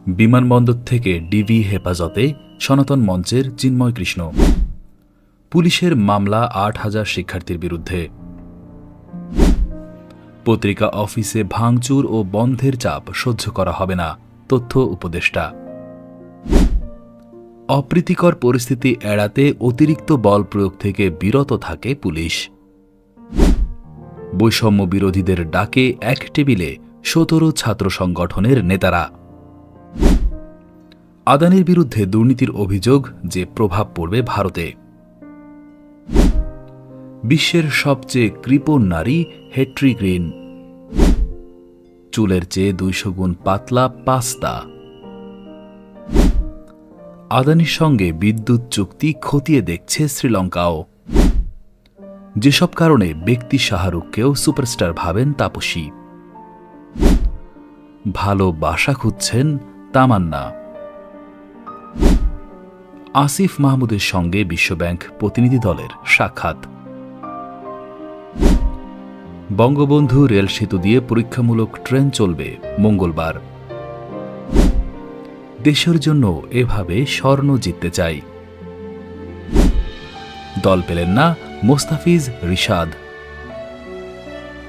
বিমানবন্দর থেকে ডিবি হেফাজতে সনাতন মঞ্চের চিন্ময় কৃষ্ণ। পুলিশের মামলা ৮,০০০ শিক্ষার্থীর বিরুদ্ধে। পত্রিকা অফিসে ভাঙচুর ও বন্ধের চাপ সহ্য করা হবে না, তথ্য উপদেষ্টা। অপ্রীতিকর পরিস্থিতি এড়াতে অতিরিক্ত বল প্রয়োগ থেকে বিরত থাকে পুলিশ। বৈষম্য বিরোধীদের ডাকে এক টেবিলে ১৭ ছাত্র সংগঠনের নেতারা। আদানির বিরুদ্ধে দুর্নীতির অভিযোগ যে প্রভাব পড়বে ভারতে। বিশ্বের সবচেয়ে কৃপণ নারী হেট্রি গ্রিন। চুলের চেয়ে ২০০ গুণ পাতলা পাস্তা। আদানির সঙ্গে বিদ্যুৎ চুক্তি খতিয়ে দেখছে শ্রীলঙ্কাও। যেসব কারণে ব্যক্তি শাহরুখকেও সুপারস্টার ভাবেন তাপসী। ভালো বাসা খুঁজছেন তামান্না। আসিফ মাহমুদের সঙ্গে বিশ্বব্যাংক প্রতিনিধি দলের সাক্ষাৎ। বঙ্গবন্ধু রেল সেতু দিয়ে পরীক্ষামূলক ট্রেন চলবে মঙ্গলবার। দেশের জন্য এভাবে স্বর্ণ জিততে চাই। দল পেলেন না মোস্তাফিজ রিশাদ।